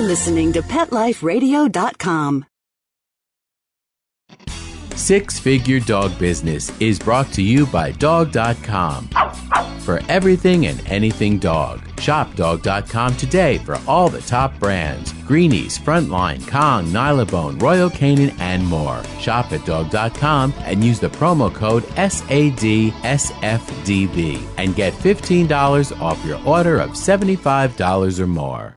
listening to PetLifeRadio.com. Six Figure Dog Business is brought to you by Dog.com. For everything and anything dog, shop Dog.com today for all the top brands. Greenies, Frontline, Kong, Nylabone, Royal Canin, and more. Shop at Dog.com and use the promo code SADSFDB and get $15 off your order of $75 or more.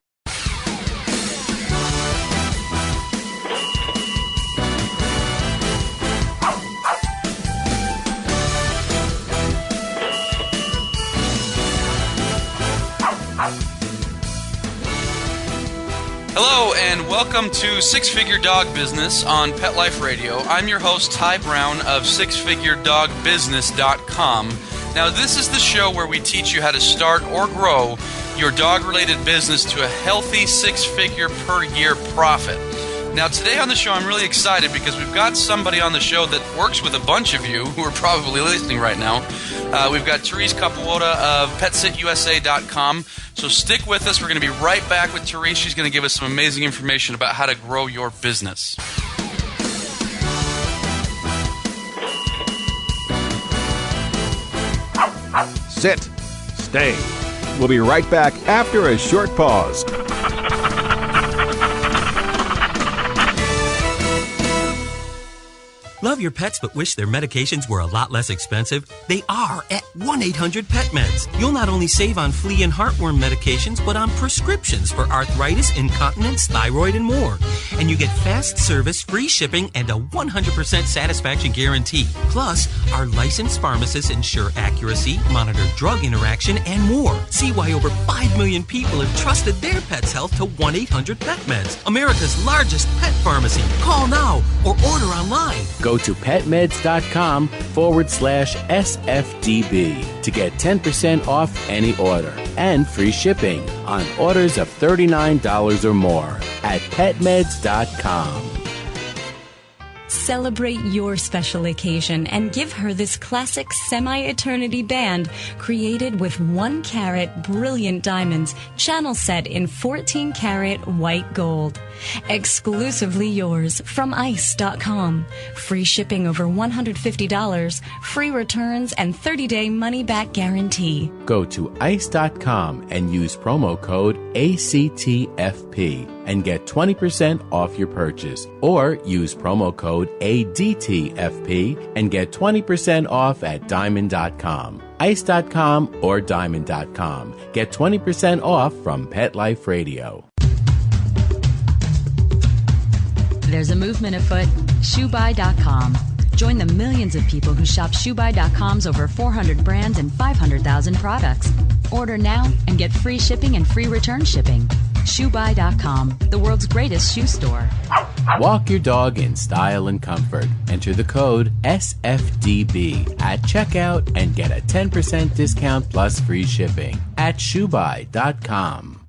Hello and welcome to Six Figure Dog Business on Pet Life Radio. I'm your host, Ty Brown of SixFigureDogBusiness.com. Now, this is the show where we teach you how to start or grow your dog-related business to a healthy six-figure per year profit. Now, today on the show, I'm really excited because we've got somebody on the show that works with a bunch of you who are probably listening right now. We've got Therese Kopiwoda of PetSitUSA.com. So stick with us. We're going to be right back with Therese. She's going to give us some amazing information about how to grow your business. Sit. Stay. We'll be right back after a short pause. Love your pets but wish their medications were a lot less expensive? They are at 1-800-PET-MEDS. You'll not only save on flea and heartworm medications, but on prescriptions for arthritis, incontinence, thyroid, and more. And you get fast service, free shipping, and a 100% satisfaction guarantee. Plus, our licensed pharmacists ensure accuracy, monitor drug interaction, and more. See why over 5 million people have trusted their pet's health to 1-800-PET-MEDS, America's largest pet pharmacy. Call now or order online. Go to PetMeds.com/SFDB to get 10% off any order and free shipping on orders of $39 or more at PetMeds.com. Celebrate your special occasion and give her this classic semi-eternity band created with 1-carat brilliant diamonds, channel set in 14-carat white gold. Exclusively yours from ICE.com. Free shipping over $150, free returns, and 30-day money-back guarantee. Go to ICE.com and use promo code ACTFP and get 20% off your purchase. Or use promo code ADTFP and get 20% off at Diamond.com. ICE.com or Diamond.com. Get 20% off from Pet Life Radio. There's a movement afoot. ShoeBuy.com. Join the millions of people who shop ShoeBuy.com's over 400 brands and 500,000 products. Order now and get free shipping and free return shipping. ShoeBuy.com, the world's greatest shoe store. Walk your dog in style and comfort. Enter the code SFDB at checkout and get a 10% discount plus free shipping at ShoeBuy.com.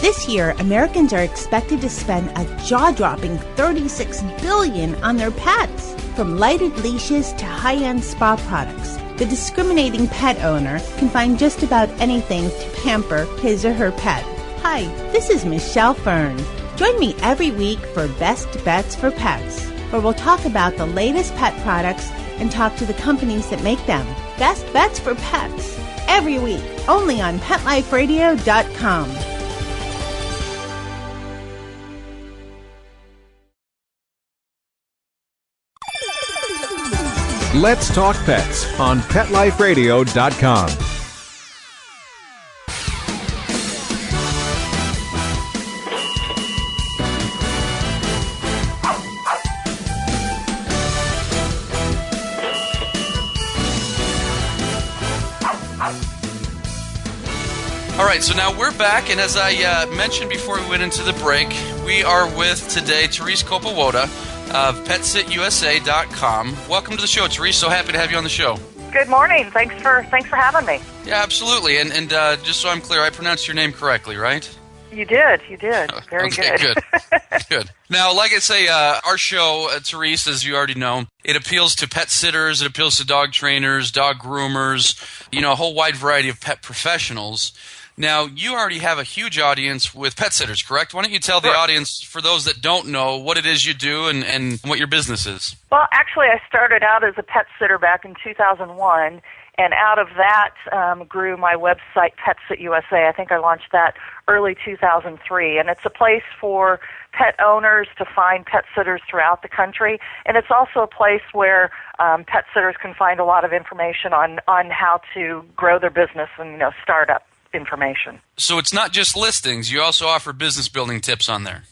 This year, Americans are expected to spend a jaw-dropping $36 billion on their pets. From lighted leashes to high-end spa products, the discriminating pet owner can find just about anything to pamper his or her pet. Hi, this is Michelle Fern. Join me every week for Best Bets for Pets, where we'll talk about the latest pet products and talk to the companies that make them. Best Bets for Pets, every week, only on PetLifeRadio.com. Let's Talk Pets on PetLifeRadio.com. All right, so now we're back, and as I mentioned before we went into the break, we are with today Therese Kopiwoda of PetSitUSA.com. Welcome to the show, Therese. So happy to have you on the show. Good morning. Thanks for having me. Yeah, absolutely. And just so I'm clear, I pronounced your name correctly, right? You did. Very okay, good. Good. Now, like I say, our show, Therese, as you already know, it appeals to pet sitters, it appeals to dog trainers, dog groomers, a whole wide variety of pet professionals. Now, you already have a huge audience with pet sitters, correct? Why don't you tell the audience, for those that don't know, what it is you do and what your business is? Well, actually, I started out as a pet sitter back in 2001, and out of that grew my website, Pet Sit USA. I think I launched that early 2003, and it's a place for pet owners to find pet sitters throughout the country, and it's also a place where pet sitters can find a lot of information on how to grow their business and startup information. So it's not just listings. You also offer business building tips on there.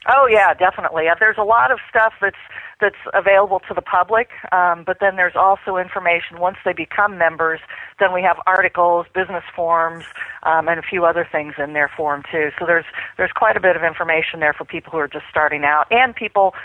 Oh, yeah, definitely. There's a lot of stuff that's available to the public, but then there's also information once they become members. Then we have articles, business forums, and a few other things in there for them too. So there's quite a bit of information there for people who are just starting out, and people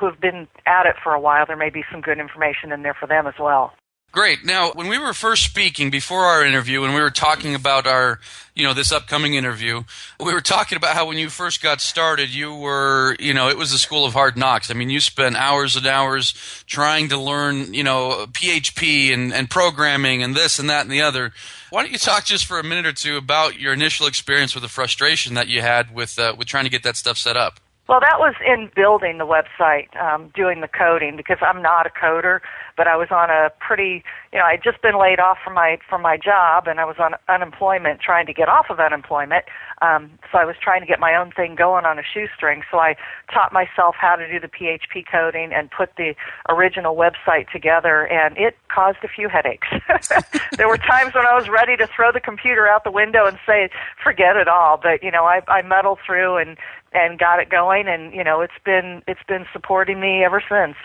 who've been at it for a while. There may be some good information in there for them as well. Great. Now, when we were first speaking before our interview, when we were talking about our, this upcoming interview, we were talking about how when you first got started, you were, it was a school of hard knocks. I mean, you spent hours and hours trying to learn, PHP and programming and this and that and the other. Why don't you talk just for a minute or two about your initial experience with the frustration that you had with trying to get that stuff set up? Well, that was in building the website, doing the coding, because I'm not a coder, but I was on a pretty, I'd just been laid off from my job, and I was on unemployment, trying to get off of unemployment. So I was trying to get my own thing going on a shoestring. So I taught myself how to do the PHP coding and put the original website together, and it caused a few headaches. There were times when I was ready to throw the computer out the window and say, forget it all. But, I muddled through and got it going, and it's been supporting me ever since.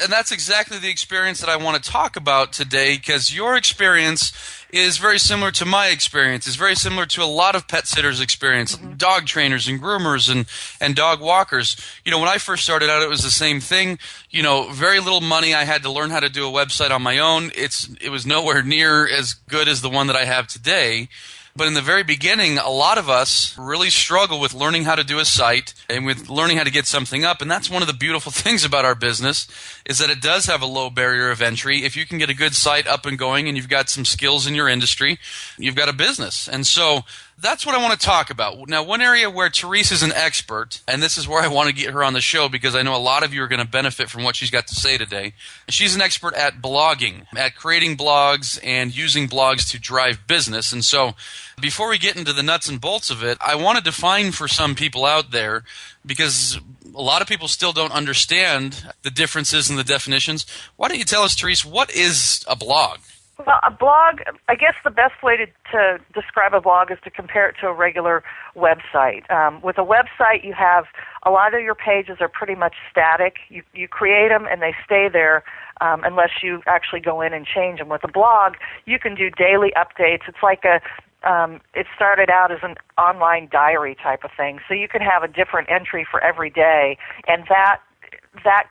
And that's exactly the experience that I want to talk about today, because your experience is very similar to my experience. It's very similar to a lot of pet sitters' experience, dog trainers and groomers and dog walkers. When I first started out, it was the same thing. Very little money. I had to learn how to do a website on my own. It was nowhere near as good as the one that I have today. But in the very beginning, a lot of us really struggle with learning how to do a site and with learning how to get something up. And that's one of the beautiful things about our business, is that it does have a low barrier of entry. If you can get a good site up and going and you've got some skills in your industry, you've got a business. And so that's what I want to talk about. Now, one area where Therese is an expert, and this is where I want to get her on the show because I know a lot of you are going to benefit from what she's got to say today. She's an expert at blogging, at creating blogs and using blogs to drive business. And so before we get into the nuts and bolts of it, I want to define for some people out there, because a lot of people still don't understand the differences and the definitions. Why don't you tell us, Therese, what is a blog? Well, a blog, I guess the best way to describe a blog is to compare it to a regular website. With a website, you have a lot of your pages are pretty much static. You create them and they stay there unless you actually go in and change them. With a blog, you can do daily updates. It's like it started out as an online diary type of thing. So you can have a different entry for every day, and that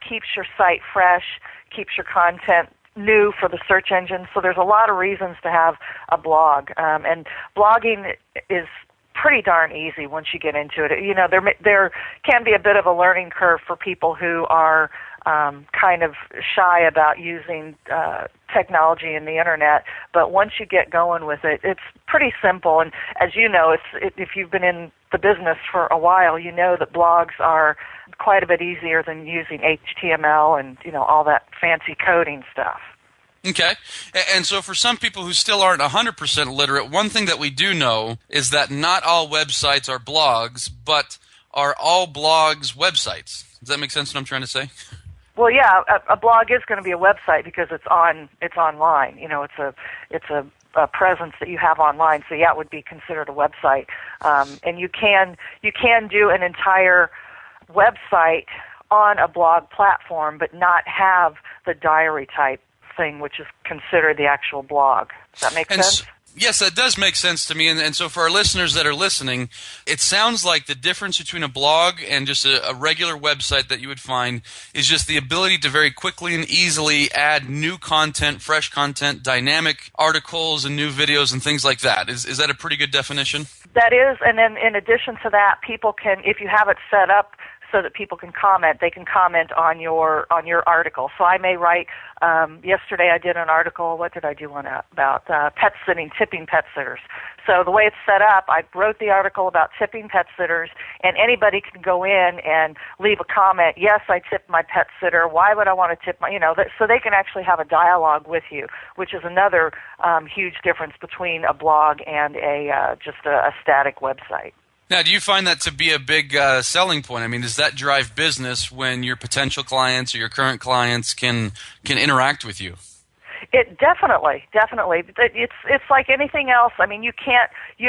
keeps your site fresh, keeps your content new for the search engine. So there's a lot of reasons to have a blog. And blogging is pretty darn easy once you get into it. There can be a bit of a learning curve for people who are kind of shy about using technology and the internet, but once you get going with it, it's pretty simple. And as you know, if you've been in the business for a while, you know that blogs are quite a bit easier than using HTML and all that fancy coding stuff. Okay. And so for some people who still aren't 100% literate, one thing that we do know is that not all websites are blogs, but are all blogs websites. Does that make sense what I'm trying to say? Well, yeah, a blog is going to be a website because it's online. It's a presence that you have online. So yeah, it would be considered a website. And you can do an entire website on a blog platform, but not have the diary type thing, which is considered the actual blog. Does that make sense? Yes, that does make sense to me. And so for our listeners that are listening, it sounds like the difference between a blog and just a regular website that you would find is just the ability to very quickly and easily add new content, fresh content, dynamic articles and new videos and things like that. Is that a pretty good definition? That is, and then in addition to that, people can, if you have it set up so that people can comment. They can comment on your article. So I may write. Yesterday I did an article. What did I do one about pet sitting, tipping pet sitters? So the way it's set up, I wrote the article about tipping pet sitters, and anybody can go in and leave a comment. Yes, I tipped my pet sitter. Why would I want to tip my? So they can actually have a dialogue with you, which is another huge difference between a blog and just a static website. Now, do you find that to be a big selling point? I mean, does that drive business when your potential clients or your current clients can interact with you? It definitely. It's like anything else. I mean, you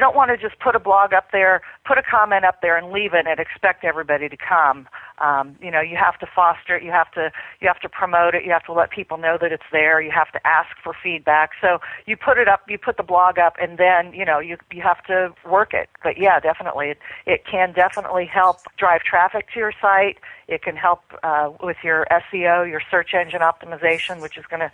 don't want to just put a blog up there, put a comment up there, and leave it and expect everybody to come. You have to foster it. You have to promote it. You have to let people know that it's there. You have to ask for feedback. So you put it up, you put the blog up, and then you have to work it. But yeah, definitely, it can definitely help drive traffic to your site. It can help with your SEO, your search engine optimization, which is going to,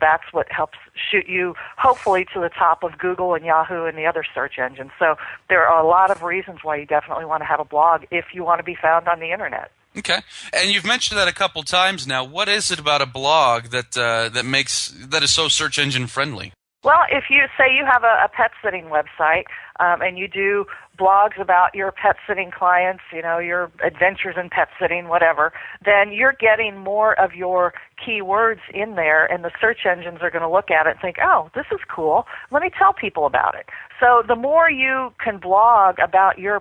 that's what helps shoot you hopefully to the top of Google and Yahoo and the other search engines. So there are a lot of reasons why you definitely want to have a blog if you want to be found on the internet. Okay, and you've mentioned that a couple times now. What is it about a blog that is so search engine friendly? Well, if you say you have a pet sitting website and you do blogs about your pet sitting clients, your adventures in pet sitting, whatever, then you're getting more of your keywords in there, and the search engines are going to look at it and think, oh, this is cool. Let me tell people about it. So the more you can blog about your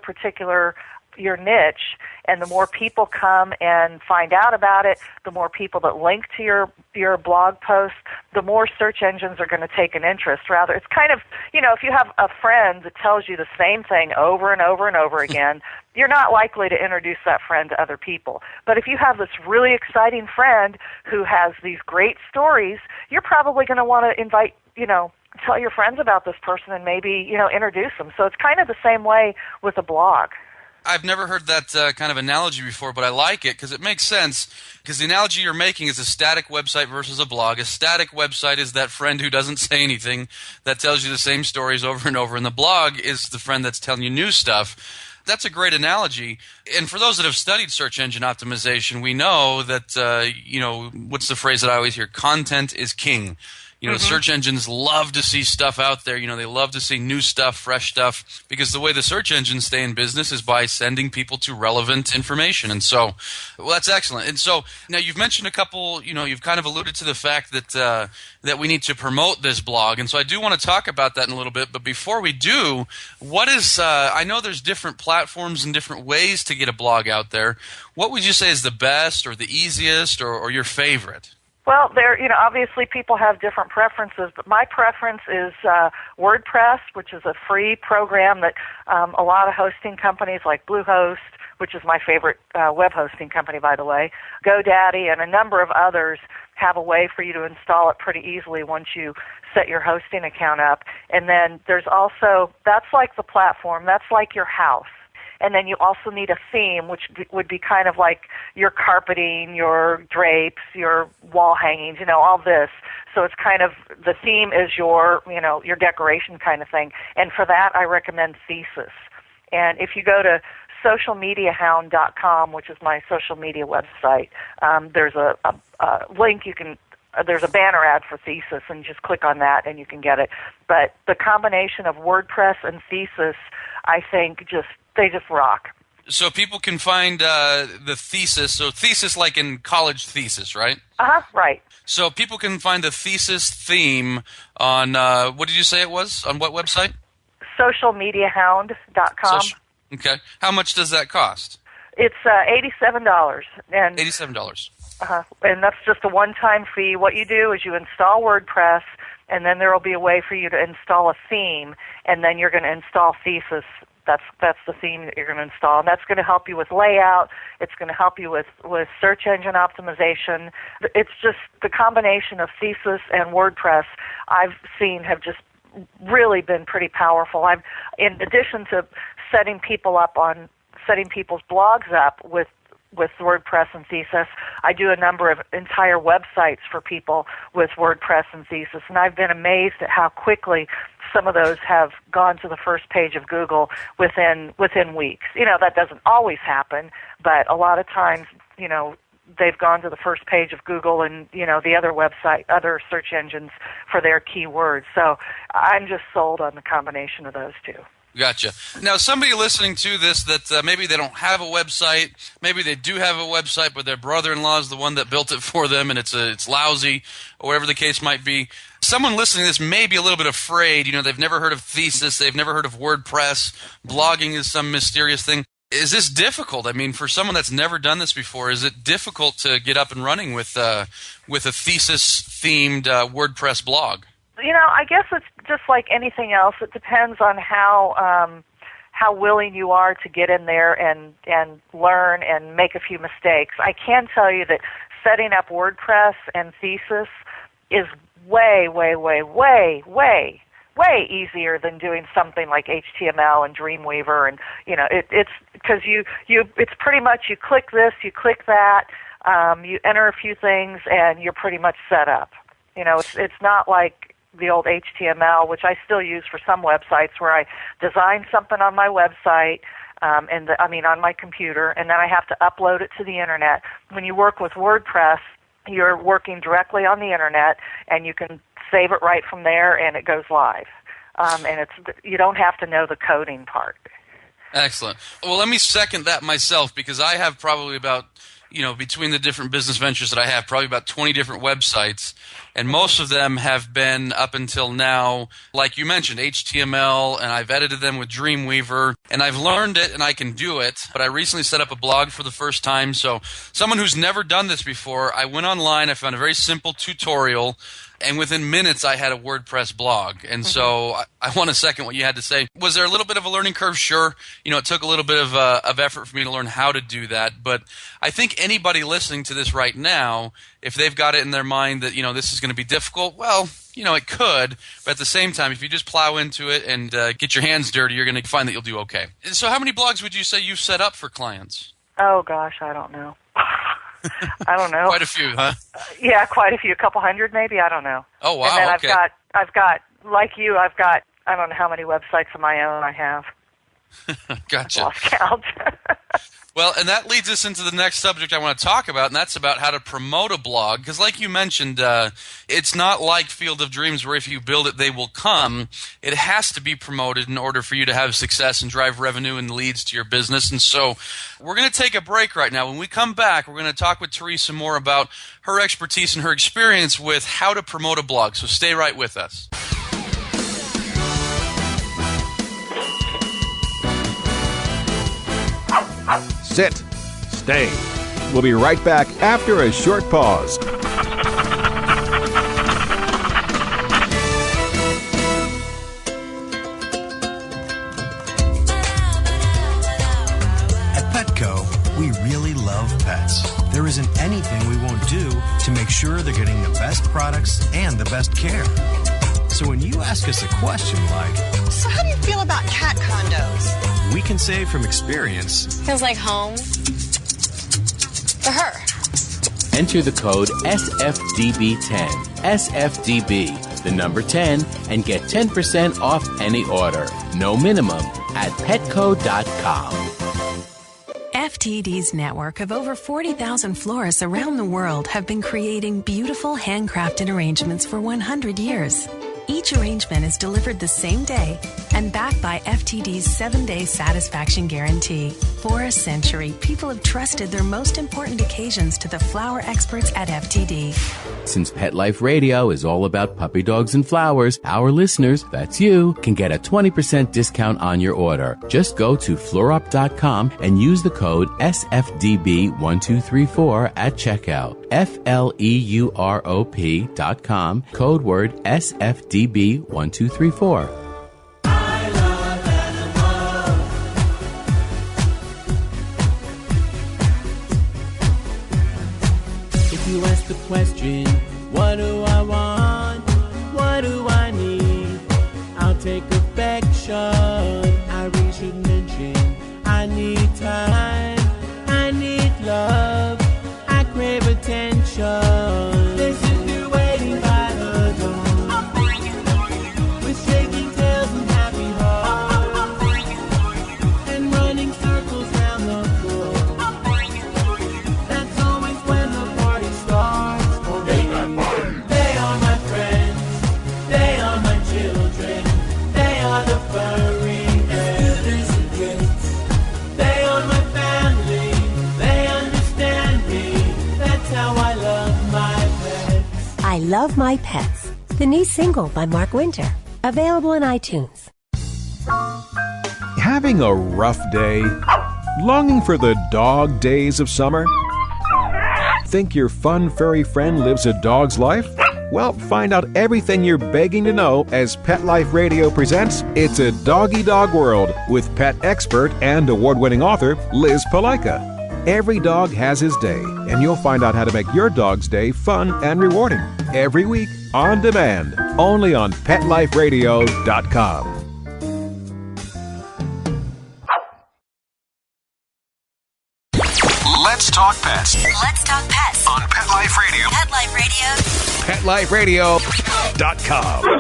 niche, and the more people come and find out about it, the more people that link to your blog post, the more search engines are going to take an interest. Rather, it's kind of, if you have a friend that tells you the same thing over and over and over again, you're not likely to introduce that friend to other people. But if you have this really exciting friend who has these great stories, you're probably going to want to invite, tell your friends about this person and maybe, introduce them. So it's kind of the same way with a blog. I've never heard that kind of analogy before, but I like it because it makes sense. Because the analogy you're making is a static website versus a blog. A static website is that friend who doesn't say anything, that tells you the same stories over and over. And the blog is the friend that's telling you new stuff. That's a great analogy. And for those that have studied search engine optimization, we know that, what's the phrase that I always hear? Content is king. Search engines love to see stuff out there. They love to see new stuff, fresh stuff, because the way the search engines stay in business is by sending people to relevant information. And so, that's excellent. And so, now you've mentioned a couple, you've kind of alluded to the fact that we need to promote this blog. And so I do want to talk about that in a little bit. But before we do, what is, I know there's different platforms and different ways to get a blog out there. What would you say is the best or the easiest or your favorite? Well, obviously people have different preferences, but my preference is WordPress, which is a free program that a lot of hosting companies like Bluehost, which is my favorite web hosting company, by the way, GoDaddy, and a number of others have a way for you to install it pretty easily once you set your hosting account up. And then there's also, that's like the platform, that's like your house. And then you also need a theme, which would be kind of like your carpeting, your drapes, your wall hangings, all this. So it's kind of, the theme is your decoration kind of thing. And for that, I recommend Thesis. And if you go to socialmediahound.com, which is my social media website, there's a link there's a banner ad for Thesis, and just click on that and you can get it. But the combination of WordPress and Thesis, I think they just rock. So people can find the Thesis. So Thesis like in college thesis, right? Right. So people can find the Thesis theme on, what did you say it was? On what website? Socialmediahound.com. Okay. How much does that cost? It's $87. And $87. And that's just a one-time fee. What you do is you install WordPress, and then there will be a way for you to install a theme, and then you're going to install Thesis. That's the theme that you're going to install, and that's going to help you with layout. It's going to help you with search engine optimization. It's just the combination of Thesis and WordPress I've seen have just really been pretty powerful. In addition to setting people's blogs up with WordPress and Thesis, I do a number of entire websites for people with WordPress and Thesis, and I've been amazed at how quickly some of those have gone to the first page of Google within weeks. That doesn't always happen, but a lot of times, they've gone to the first page of Google and, the other search engines for their keywords. So I'm just sold on the combination of those two. Gotcha. Now, somebody listening to this that maybe they don't have a website, maybe they do have a website, but their brother-in-law is the one that built it for them, and it's lousy, or whatever the case might be. Someone listening to this may be a little bit afraid. They've never heard of Thesis, they've never heard of WordPress. Blogging is some mysterious thing. Is this difficult? I mean, for someone that's never done this before, is it difficult to get up and running with a Thesis-themed WordPress blog? I guess it's just like anything else. It depends on how willing you are to get in there and learn and make a few mistakes. I can tell you that setting up WordPress and Thesis is way, way, way, way, way, way easier than doing something like HTML and Dreamweaver, and it's because it's pretty much you click this, you click that, you enter a few things, and you're pretty much set up. It's not like the old HTML, which I still use for some websites, where I design something on my website, on my computer, and then I have to upload it to the internet. When you work with WordPress, you're working directly on the internet, and you can save it right from there, and it goes live. And you don't have to know the coding part. Excellent. Well, let me second that myself, because I have probably about, between the different business ventures that I have, probably about 20 different websites, and most of them have been, up until now, like you mentioned, HTML, and I've edited them with Dreamweaver, and I've learned it and I can do it, but I recently set up a blog for the first time, so someone who's never done this before, I went online, I found a very simple tutorial, and within minutes I had a WordPress blog. And so I want to second what you had to say. Was there a little bit of a learning curve? Sure. It took a little bit of effort for me to learn how to do that. But I think anybody listening to this right now, if they've got it in their mind that, this is going to be difficult, well, it could. But at the same time, if you just plow into it and get your hands dirty, you're going to find that you'll do okay. So how many blogs would you say you've set up for clients? Oh, gosh, I don't know. I don't know. Quite a few, huh? Yeah, quite a few. A couple hundred, maybe. I don't know. Oh, wow. And then okay. I've got, like you, I don't know how many websites of my own I have. Gotcha. I've lost count. Well, and that leads us into the next subject I want to talk about, and that's about how to promote a blog. Because like you mentioned, it's not like Field of Dreams where if you build it, they will come. It has to be promoted in order for you to have success and drive revenue and leads to your business. And so we're going to take a break right now. When we come back, we're going to talk with Therese more about her expertise and her experience with how to promote a blog. So stay right with us. Sit. Stay. We'll be right back after a short pause. At Petco, we really love pets. There isn't anything we won't do to make sure they're getting the best products and the best care. So when you ask us a question like, so how do you feel about cat condos? We can say from experience, feels like home for her. Enter the code SFDB10, SFDB, the number 10, and get 10% off any order. No minimum at petco.com. FTD's network of over 40,000 florists around the world have been creating beautiful handcrafted arrangements for 100 years. Each arrangement is delivered the same day and backed by FTD's 7-day satisfaction guarantee. For a century, people have trusted their most important occasions to the flower experts at FTD. Since Pet Life Radio is all about puppy dogs and flowers, our listeners, that's you, can get a 20% discount on your order. Just go to fluorop.com and use the code SFDB1234 at checkout. FLEUROP.com, code word SFDB1234. If you ask the question, what do I want? What do I need? I'll take affection. I really should mention I need time. I need love. I crave attention. Listen to waiting by the door. With shaking tail. Love My Pets, the new single by Mark Winter, available in iTunes. Having a rough day? Longing for the dog days of summer? Think your fun furry friend lives a dog's life? Well, find out everything you're begging to know as Pet Life Radio presents It's a Doggy Dog World with pet expert and award-winning author Liz Palaika. Every dog has his day, and you'll find out how to make your dog's day fun and rewarding. Every week, on demand, only on PetLifeRadio.com. Let's talk pets. Let's talk pets On Pet Life Radio. Pet Life Radio. PetLifeRadio.com.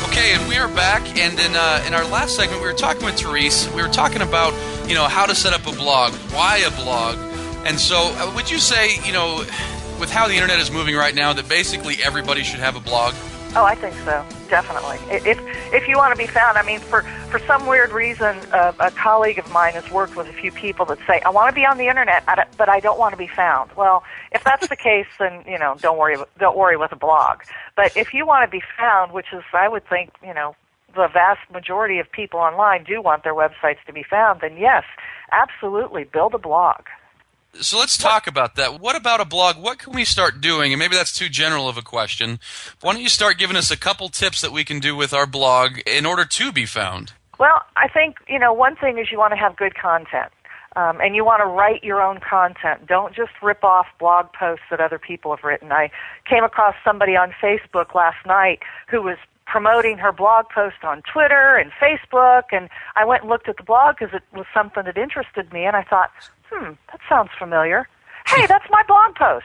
Okay, and we are back, and in our last segment, we were talking with Therese. We were talking about, how to set up a blog, why a blog, and so would you say, with how the internet is moving right now, that basically everybody should have a blog? Oh, I think so, definitely. If you want to be found, for some weird reason, a colleague of mine has worked with a few people that say, I want to be on the internet, but I don't want to be found. Well, if that's the case, then don't worry with a blog. But if you want to be found, which is, I would think, the vast majority of people online do want their websites to be found, then yes, absolutely, build a blog. So let's talk about that. What about a blog? What can we start doing? And maybe that's too general of a question. Why don't you start giving us a couple tips that we can do with our blog in order to be found? Well, I think, one thing is you want to have good content. And you want to write your own content. Don't just rip off blog posts that other people have written. I came across somebody on Facebook last night who was promoting her blog post on Twitter and Facebook, and I went and looked at the blog because it was something that interested me, and I thought, that sounds familiar. Hey, that's my blog post.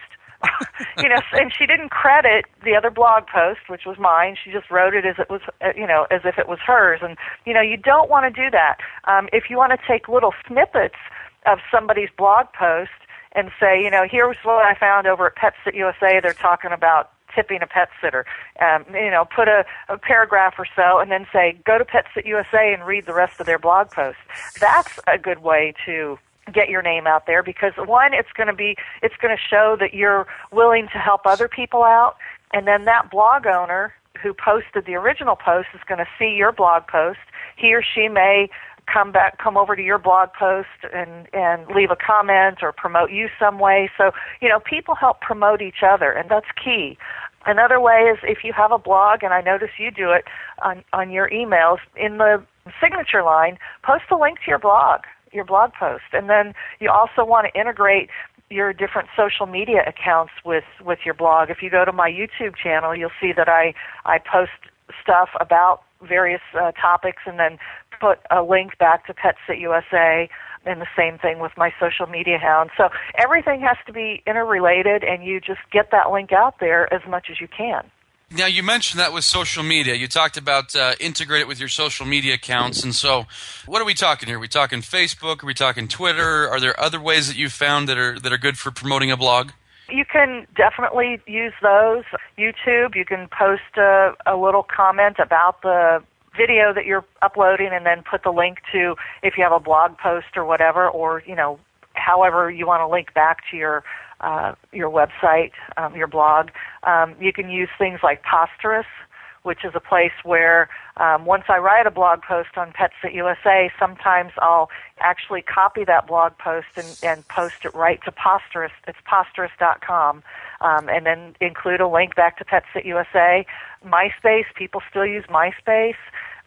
And she didn't credit the other blog post, which was mine. She just wrote it as it was, as if it was hers. And, you don't want to do that. If you want to take little snippets of somebody's blog post and say, here's what I found over at Pet Sit USA. They're talking about tipping a pet sitter. Put a paragraph or so and then say, go to Pet Sit USA and read the rest of their blog post. That's a good way to get your name out there because, one, it's going to show that you're willing to help other people out, and then that blog owner who posted the original post is going to see your blog post. He or she may come over to your blog post and leave a comment or promote you some way. So, people help promote each other, and that's key. Another way is if you have a blog, and I notice you do it on your emails, in the signature line, post a link to your blog post. And then you also want to integrate your different social media accounts with your blog. If you go to my YouTube channel, you'll see that I post stuff about various topics and then put a link back to Pet Sit USA, and the same thing with my social media hound. So everything has to be interrelated, and you just get that link out there as much as you can. Now, you mentioned that with social media. You talked about integrate it with your social media accounts. And so what are we talking here? Are we talking Facebook? Are we talking Twitter? Are there other ways that you've found that are good for promoting a blog? You can definitely use those. YouTube, you can post a little comment about the video that you're uploading and then put the link to if you have a blog post or whatever, or, however you want to link back to your website, your blog. You can use things like Posterous, which is a place where once I write a blog post on Pet Sit USA, sometimes I'll actually copy that blog post and post it right to Posterous. It's posterous.com, and then include a link back to Pet Sit USA. MySpace, people still use MySpace.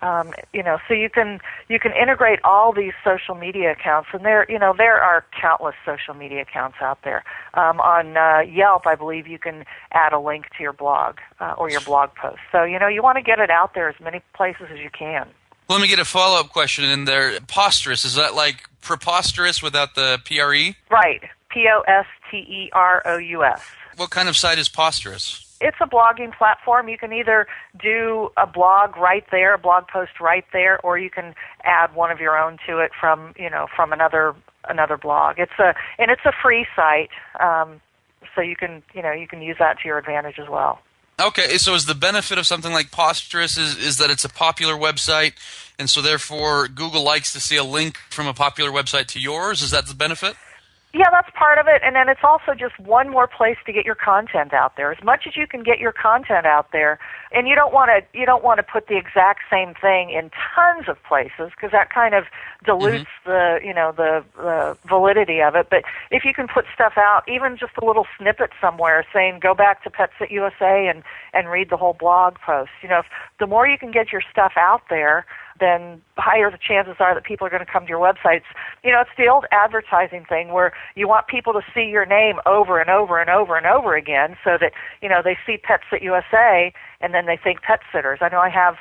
So you can integrate all these social media accounts, and there are countless social media accounts out there. On Yelp, I believe you can add a link to your blog or your blog post. So you want to get it out there as many places as you can. Well, let me get a follow-up question in there. Posterous, is that like preposterous without the PRE? Right, Posterous. What kind of site is Posterous? It's a blogging platform. You can either do a blog right there, a blog post right there, or you can add one of your own to it from another blog. It's a free site. so you can use that to your advantage as well. Okay, so is the benefit of something like Posterous is that it's a popular website, and so therefore Google likes to see a link from a popular website to yours? Is that the benefit? Yeah, that's part of it, and then it's also just one more place to get your content out there. As much as you can get your content out there, and you don't want to put the exact same thing in tons of places because that kind of dilutes the validity of it. But if you can put stuff out, even just a little snippet somewhere saying go back to Pets at USA and read the whole blog post. The more you can get your stuff out there, then higher the chances are that people are going to come to your websites. It's the old advertising thing where you want people to see your name over and over and over and over again so that, they see Pets at USA and then they think pet sitters. I know I have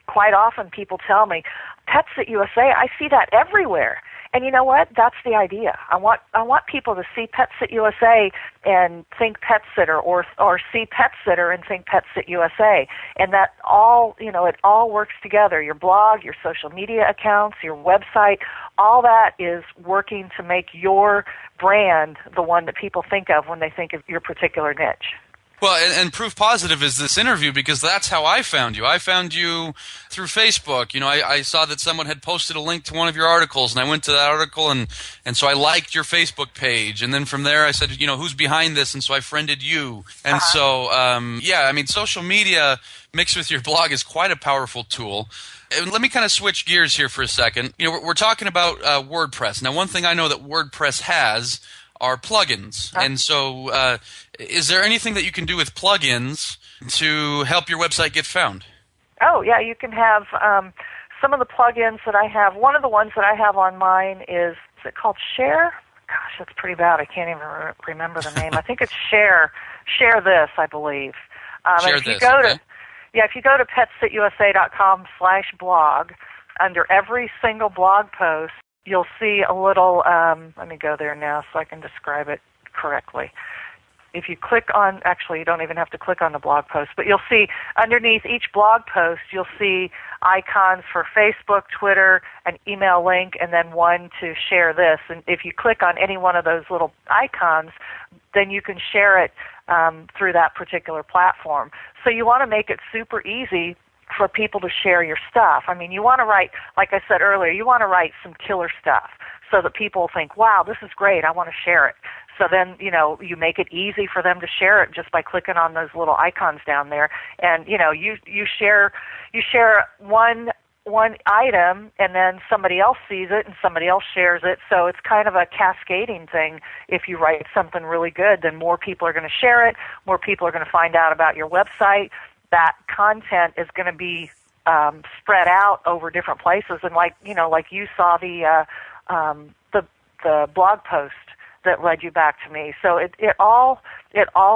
quite often people tell me, Pets at USA, I see that everywhere. And you know what? That's the idea. I want people to see Pets at USA and think pet sitter, or see pet sitter and think Pets at USA. And that all, it all works together. Your blog, your social media accounts, your website, all that is working to make your brand the one that people think of when they think of your particular niche. Well, and proof positive is this interview because that's how I found you. I found you through Facebook. I saw that someone had posted a link to one of your articles, and I went to that article, and so I liked your Facebook page. And then from there I said, who's behind this? And so I friended you. And so, social media mixed with your blog is quite a powerful tool. And let me kind of switch gears here for a second. We're talking about WordPress. Now, one thing I know that WordPress has are plugins. And so is there anything that you can do with plugins to help your website get found? Oh, yeah, you can have some of the plugins that I have. One of the ones that I have on mine is it called Share? Gosh, that's pretty bad. I can't even remember the name. I think it's Share This, I believe. If you go to petsitusa.com/blog, under every single blog post, you'll see a little, let me go there now so I can describe it correctly. If you click on, actually you don't even have to click on the blog post, but you'll see underneath each blog post, you'll see icons for Facebook, Twitter, an email link, and then one to share this. And if you click on any one of those little icons, then you can share it through that particular platform. So you want to make it super easy for people to share your stuff. I mean, you want to write, like I said earlier, you want to write some killer stuff so that people think, wow, this is great, I want to share it. So then, you make it easy for them to share it just by clicking on those little icons down there. And, you share one item and then somebody else sees it and somebody else shares it. So it's kind of a cascading thing. If you write something really good, then more people are going to share it, more people are going to find out about your website. That content is going to be spread out over different places, and like you saw the blog post that led you back to me. So it all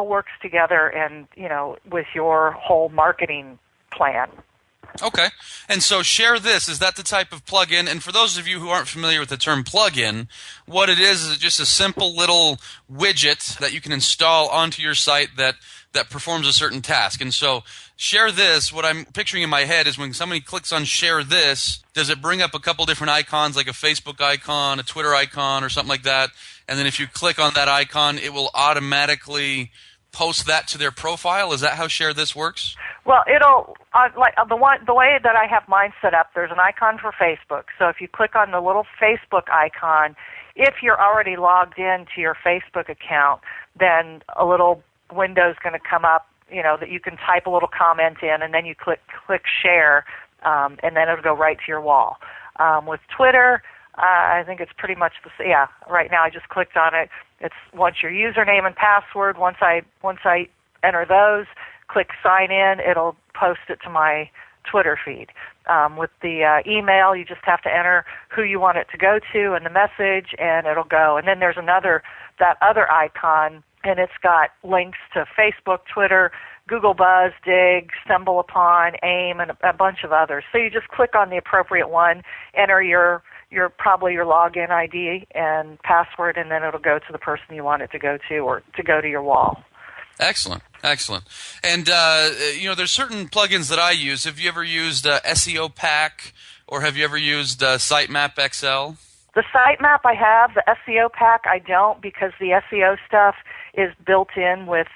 works together, and with your whole marketing plan. Okay, and so Share This, is that the type of plugin? And for those of you who aren't familiar with the term plugin, what it is just a simple little widget that you can install onto your site that performs a certain task. And so Share This, what I'm picturing in my head is when somebody clicks on Share This, does it bring up a couple different icons, like a Facebook icon, a Twitter icon, or something like that? And then if you click on that icon, it will automatically post that to their profile? Is that how Share This works? Well, it'll the way that I have mine set up, there's an icon for Facebook. So if you click on the little Facebook icon, if you're already logged into your Facebook account, then a little window's going to come up, that you can type a little comment in, and then you click share, and then it'll go right to your wall. With Twitter, I think it's pretty much the same. Yeah, right now I just clicked on it. It's once your username and password. Once I enter those, click sign in. It'll post it to my Twitter feed. With the email, you just have to enter who you want it to go to and the message, and it'll go. And then there's that other icon, and it's got links to Facebook, Twitter, Google Buzz, Dig, Stumble Upon, AIM, and a bunch of others. So you just click on the appropriate one, enter your login ID and password, and then it'll go to the person you want it to go to, or to go to your wall. Excellent. And there's certain plugins that I use. Have you ever used SEO Pack, or have you ever used Sitemap XL? The Sitemap I have. The SEO Pack I don't, because the SEO stuff is built in with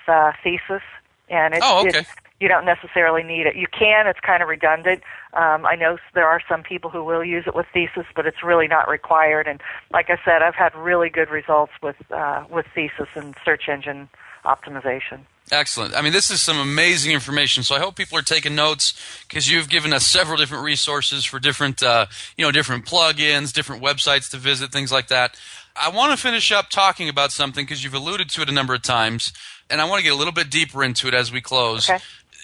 Thesis, and it's you don't necessarily need it. You can. It's kind of redundant. I know there are some people who will use it with Thesis, but it's really not required. And like I said, I've had really good results with Thesis and search engine optimization. Excellent. I mean, this is some amazing information. So I hope people are taking notes, because you've given us several different resources for different, different plugins, different websites to visit, things like that. I want to finish up talking about something, because you've alluded to it a number of times, and I want to get a little bit deeper into it as we close. Okay.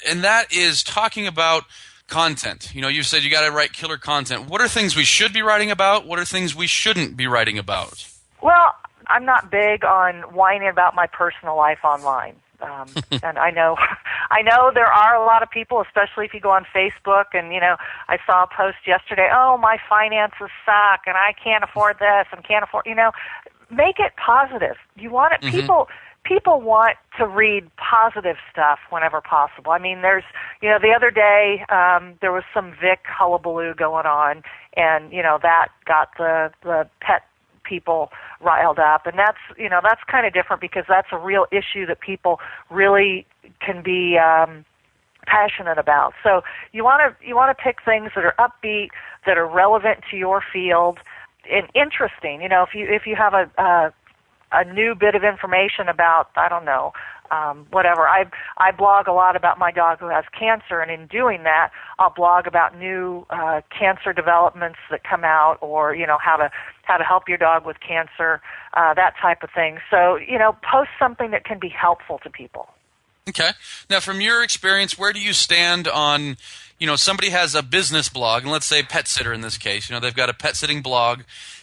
And that is talking about content. You said you got to write killer content. What are things we should be writing about? What are things we shouldn't be writing about? Well, I'm not big on whining about my personal life online. And I know there are a lot of people, especially if you go on Facebook, and, I saw a post yesterday, oh, my finances suck, and I can't afford this, and can't afford, make it positive. You want it, people want to read positive stuff whenever possible. I mean, there's, the other day, there was some Vic hullabaloo going on, and, that got the pet people riled up, and that's kind of different, because that's a real issue that people really can be passionate about. So you want to pick things that are upbeat, that are relevant to your field, and interesting. If you have a new bit of information about, I don't know, whatever. I blog a lot about my dog who has cancer, and in doing that, I'll blog about new cancer developments that come out, or how to help your dog with cancer, that type of thing. So post something that can be helpful to people. Okay. Now, from your experience, where do you stand on, somebody has a business blog, and let's say Pet Sitter in this case, they've got a pet sitting blog,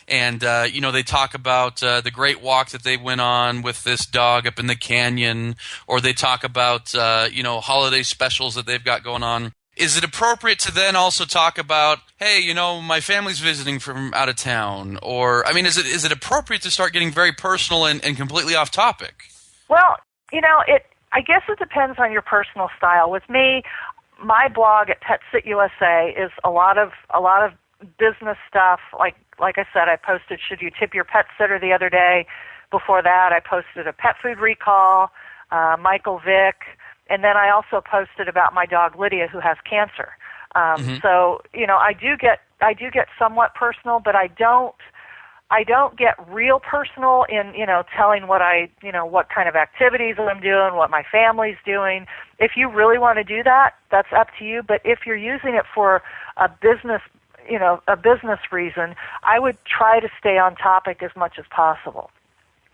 and, they talk about the great walk that they went on with this dog up in the canyon, or they talk about, holiday specials that they've got going on. Is it appropriate to then also talk about, hey, my family's visiting from out of town? Or, is it appropriate to start getting very personal and completely off topic? Well, I guess it depends on your personal style. With me, my blog at Pet Sit USA is a lot of business stuff. Like I said, I posted "Should you tip your pet sitter?" the other day. Before that, I posted a pet food recall, Michael Vick, and then I also posted about my dog Lydia, who has cancer. So I do get somewhat personal, but I don't get real personal in, telling what what kind of activities I'm doing, what my family's doing. If you really want to do that, that's up to you. But if you're using it for a business reason, I would try to stay on topic as much as possible.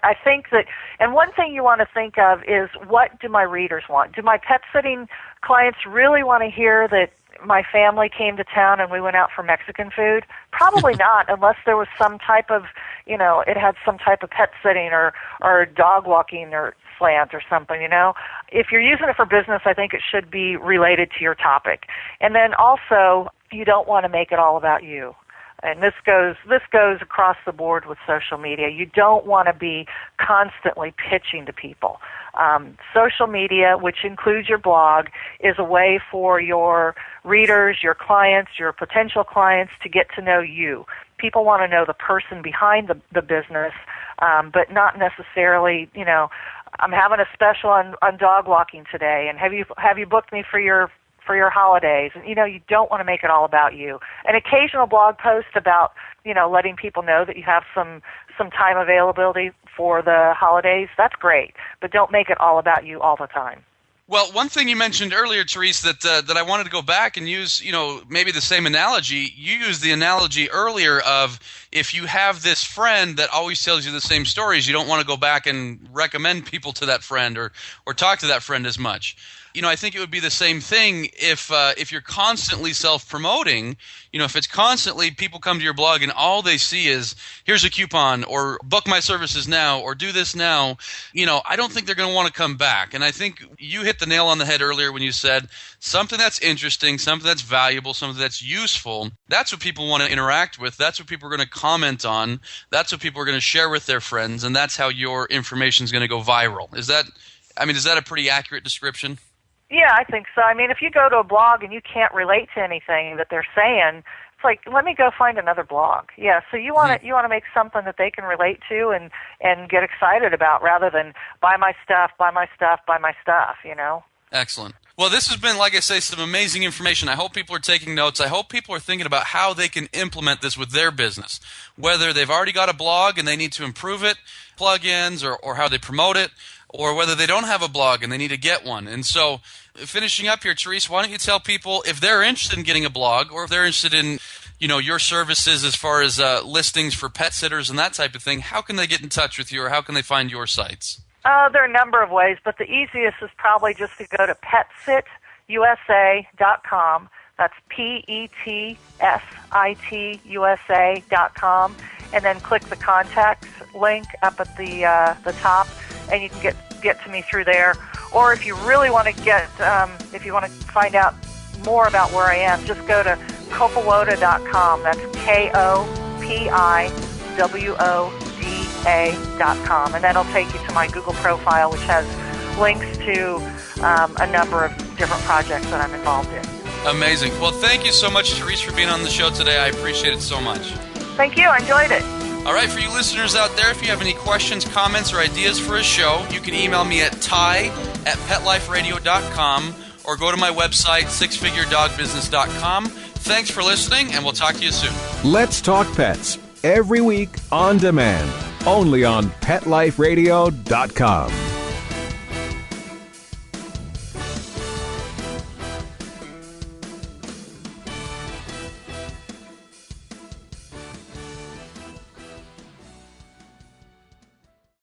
I think that, and one thing you want to think of is, what do my readers want? Do my pet sitting clients really want to hear that my family came to town and we went out for Mexican food? Probably not, unless there was some type of, it had some type of pet sitting or dog walking or slant or something, If you're using it for business, I think it should be related to your topic. And then also, you don't want to make it all about you. And this goes across the board with social media. You don't want to be constantly pitching to people. Social media, which includes your blog, is a way for your readers, your clients, your potential clients to get to know you. People want to know the person behind the business, but not necessarily, I'm having a special on dog walking today, and have you booked me for your holidays? And, you don't want to make it all about you. An occasional blog post about, letting people know that you have some time availability for the holidays, that's great. But don't make it all about you all the time. Well, one thing you mentioned earlier, Therese, that I wanted to go back and use, maybe the same analogy. You used the analogy earlier of, if you have this friend that always tells you the same stories, you don't want to go back and recommend people to that friend or talk to that friend as much. I think it would be the same thing if you're constantly self-promoting. If it's constantly people come to your blog and all they see is, here's a coupon, or book my services now, or do this now, I don't think they're going to want to come back. And I think you hit the nail on the head earlier when you said something that's interesting, something that's valuable, something that's useful. That's what people want to interact with. That's what people are going to comment on. That's what people are going to share with their friends. And that's how your information is going to go viral. Is that a pretty accurate description? Yeah, I think so. I mean, if you go to a blog and you can't relate to anything that they're saying, it's like, let me go find another blog. Yeah, so you want to make something that they can relate to and get excited about, rather than buy my stuff, you know. Excellent. Well, this has been, like I say, some amazing information. I hope people are taking notes. I hope people are thinking about how they can implement this with their business, whether they've already got a blog and they need to improve it, plugins, or how they promote it, or whether they don't have a blog and they need to get one. And so, finishing up here, Therese, why don't you tell people if they're interested in getting a blog, or if they're interested in, you know, your services as far as listings for pet sitters and that type of thing, how can they get in touch with you, or how can they find your sites? There are a number of ways, but the easiest is probably just to go to PetSitUSA.com. That's PETSITUSA.com, and then click the contacts link up at the top, and you can get to me through there. Or if you really want to if you want to find out more about where I am, just go to Kopiwoda.com. That's KOPIWODA.com, and that'll take you to my Google profile, which has links to a number of different projects that I'm involved in. Amazing. Well, thank you so much, Therese, for being on the show today. I appreciate it so much. Thank you. I enjoyed it. All right, for you listeners out there, if you have any questions, comments, or ideas for a show, you can email me at ty@petliferadio.com or go to my website, sixfiguredogbusiness.com. Thanks for listening, and we'll talk to you soon. Let's Talk Pets, every week on demand, only on PetLifeRadio.com.